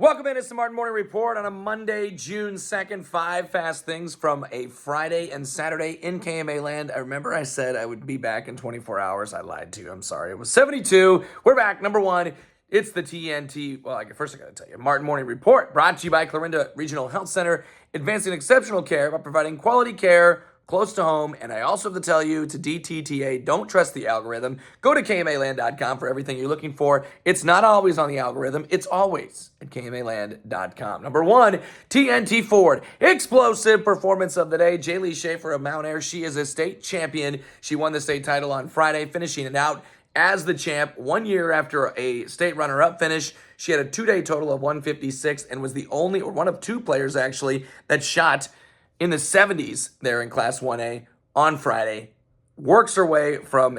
Welcome in. It's the Martin Morning Report on a Monday, June 2nd. 5 fast things from a Friday and Saturday in KMA land. I remember I said I would be back in 24 hours. I lied to you. I'm sorry. It was 72. We're back. Number one, it's the TNT. Well, first I got to tell you, Martin Morning Report brought to you by Clarinda Regional Health Center, advancing exceptional care by providing quality care close to home. And I also have to tell you to DTTA, don't trust the algorithm. Go to KMAland.com for everything you're looking for. It's not always on the algorithm. It's always at KMAland.com. Number one, TNT Ford. Explosive performance of the day. Jaylee Schaefer of Mount Air. She is a state champion. She won the state title on Friday, finishing it out as the champ 1 year after a state runner-up finish. She had a two-day total of 156 and was the only, or one of two players actually, that shot in the 70s there in Class 1A on Friday. Works her way from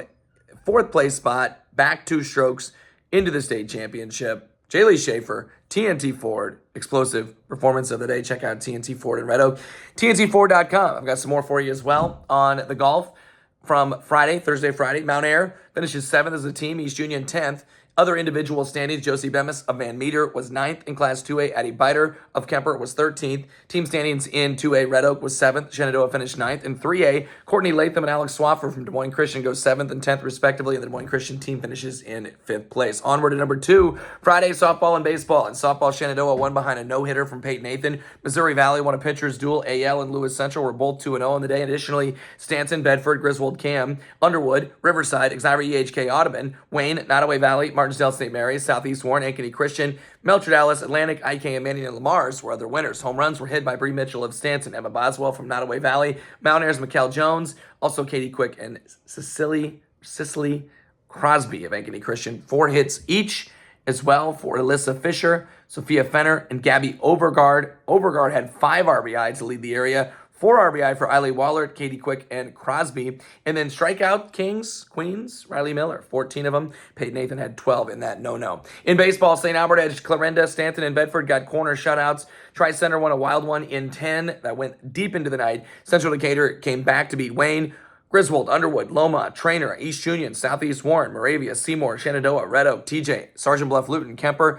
fourth place spot back 2 strokes into the state championship. Jaylee Schaefer, TNT Ford, explosive performance of the day. Check out TNT Ford in Red Oak. TNTFord.com. I've got some more for you as well on the golf from Thursday, Friday. Mount Air finishes 7th as a team, East Union 10th. Other individual standings, Josie Bemis of Van Meter was 9th in Class 2A. Addie Biter of Kemper was 13th. Team standings in 2A, Red Oak was 7th. Shenandoah finished 9th. In 3A, Courtney Latham and Alex Swaffer from Des Moines Christian go 7th and 10th respectively, and the Des Moines Christian team finishes in 5th place. Onward to number 2, Friday softball and baseball. In softball, Shenandoah won behind a no-hitter from Peyton Nathan. Missouri Valley won a pitcher's duel. AL and Lewis Central were both 2-0 on the day. Additionally, Stanton, Bedford, Griswold, Cam, Underwood, Riverside, Xira EHK, Audubon, Wayne, Nottoway Valley, Martinsdale St. Mary's, Southeast Warren, Ankeny Christian, Melcher Dallas, Atlantic, IK, Manning, and Lamar's were other winners. Home runs were hit by Bree Mitchell of Stanton, Emma Boswell from Nottoway Valley, Mount Air's Mikkel Jones, also Katie Quick and Cicely Crosby of Ankeny Christian. 4 hits each as well for Alyssa Fisher, Sophia Fenner, and Gabby Overgaard. Overgaard had 5 RBI to lead the area. 4 RBI for Eiley Wallert, Katie Quick, and Crosby. And then strikeout queens, Riley Miller, 14 of them. Peyton Nathan had 12 in that no-no. In baseball, St. Albert edged Clarinda, Stanton, and Bedford got corner shutouts. Tri-Center won a wild one in 10 that went deep into the night. Central Decatur came back to beat Wayne. Griswold, Underwood, Loma, Trainer, East Union, Southeast Warren, Moravia, Seymour, Shenandoah, Red Oak, TJ, Sergeant Bluff, Luton, Kemper,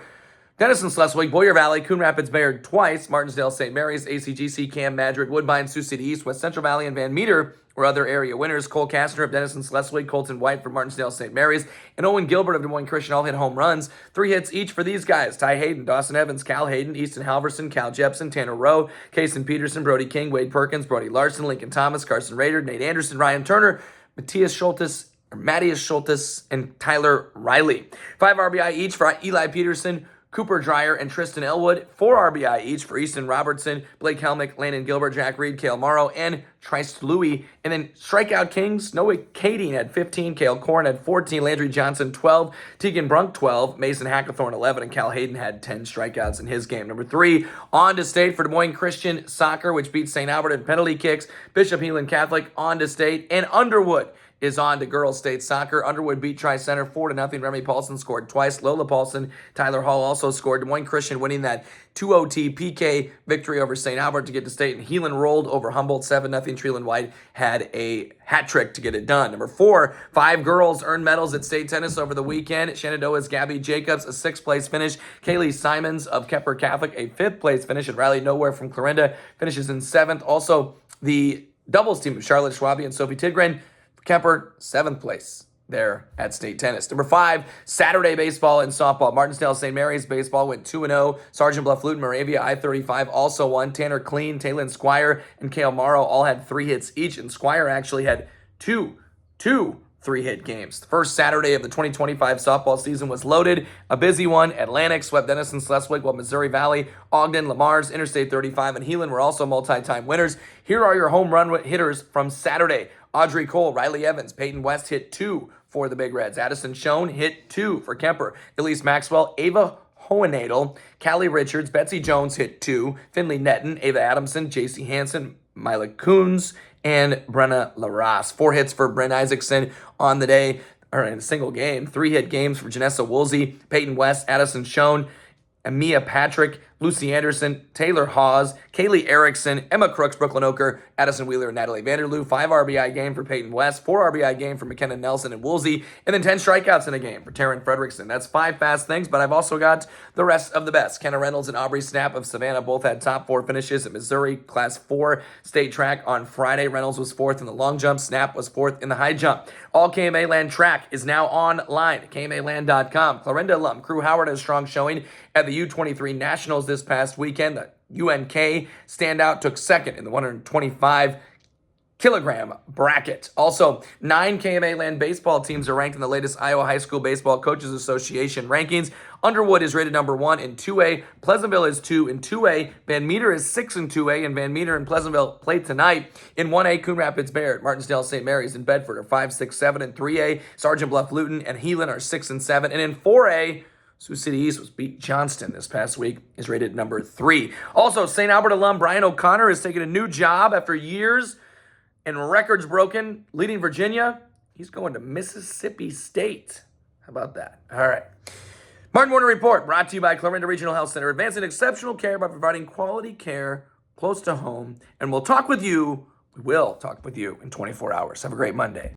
Denison, Schleswig, Boyer Valley, Coon Rapids, Bayard twice, Martinsdale, St. Mary's, ACGC, Cam, Madrid, Woodbine, Sioux City East, West Central Valley, and Van Meter were other area winners. Cole Kastner of Denison, Schleswig, Colton White from Martinsdale, St. Mary's, and Owen Gilbert of Des Moines Christian all hit home runs. 3 hits each for these guys. Ty Hayden, Dawson Evans, Cal Hayden, Easton Halverson, Cal Jepson, Tanner Rowe, Kason Peterson, Brody King, Wade Perkins, Brody Larson, Lincoln Thomas, Carson Rader, Nate Anderson, Ryan Turner, Matthias Schultes, and Tyler Riley. 5 RBI each for Eli Peterson, Cooper Dreyer, and Tristan Elwood. 4 RBI each for Easton Robertson, Blake Helmick, Landon Gilbert, Jack Reed, Cale Morrow, and Trice Louie. And then strikeout kings, Noah Kading had 15, Cale Korn had 14, Landry Johnson 12, Tegan Brunk 12, Mason Hackathorn 11, and Cal Hayden had 10 strikeouts in his game. Number 3, on to state for Des Moines Christian Soccer, which beat St. Albert in penalty kicks. Bishop Heelan Catholic on to state, and Underwood is on to girls state soccer. Underwood beat Tri-Center 4-0. Remy Paulson scored twice. Lola Paulson, Tyler Hall also scored. Des Moines Christian winning that 2-0 PK victory over St. Albert to get to state. And Heelan rolled over Humboldt 7-0. Treeland White had a hat trick to get it done. Number 4, 5 girls earned medals at state tennis over the weekend. Shenandoah's Gabby Jacobs, a 6th place finish. Kaylee Simons of Kemper Catholic, a 5th place finish. And Riley Nowhere from Clarinda finishes in 7th. Also, the doubles team of Charlotte Schwabi and Sophie Tidgren, Kemper, 7th place there at state tennis. Number 5, Saturday baseball and softball. Martinsdale St. Mary's baseball went 2-0. Sergeant Bluff Luton, Moravia, I-35 also won. Tanner Clean, Taylon Squire, and Cale Morrow all had 3 hits each, and Squire actually had two 3-hit games. The first Saturday of the 2025 softball season was loaded. A busy one. Atlantic swept Denison, Schleswig, while Missouri Valley, Ogden, Lamar's, Interstate 35, and Heelan were also multi-time winners. Here are your home run hitters from Saturday. Audrey Cole, Riley Evans, Peyton West hit 2 for the Big Reds. Addison Schoen hit 2 for Kemper. Elise Maxwell, Ava Hohenadel, Callie Richards, Betsy Jones hit 2. Finley Netton, Ava Adamson, JC Hansen, Mila Coons, and Brenna LaRasse. 4 hits for Bryn Isaacson on the day, or in a single game. 3 hit games for Janessa Woolsey, Peyton West, Addison Schoen, Amia Patrick, Lucy Anderson, Taylor Hawes, Kaylee Erickson, Emma Crooks, Brooklyn Oker, Addison Wheeler, and Natalie Vanderloo. 5 RBI game for Peyton West, 4 RBI game for McKenna Nelson and Woolsey, and then 10 strikeouts in a game for Taryn Fredrickson. That's 5 fast things, but I've also got the rest of the best. Kenna Reynolds and Aubrey Snap of Savannah both had top 4 finishes at Missouri Class 4 state track on Friday. Reynolds was 4th in the long jump. Snap was 4th in the high jump. All KMA Land track is now online at KMAland.com. Clarinda alum Crew Howard has a strong showing at the U23 Nationals this past weekend. The UNK standout took 2nd in the 125 kilogram bracket. Also, 9 KMA Land baseball teams are ranked in the latest Iowa High School Baseball Coaches Association rankings. Underwood is rated number 1 in 2A. Pleasantville is 2 in 2A. Van Meter is 6 in 2A. And Van Meter and Pleasantville play tonight in 1A. Coon Rapids Bayard, Martinsdale St. Mary's, and Bedford are 5, 6, 7 in 3A. Sergeant Bluff Luton and Heelan are 6 and 7. And in 4A, Sioux City East was beat Johnston this past week, is rated number 3. Also, St. Albert alum Brian O'Connor has taken a new job after years and records broken, leading Virginia. He's going to Mississippi State. How about that? All right. Martin Warner Report, brought to you by Clarinda Regional Health Center, advancing exceptional care by providing quality care close to home. And we will talk with you in 24 hours. Have a great Monday.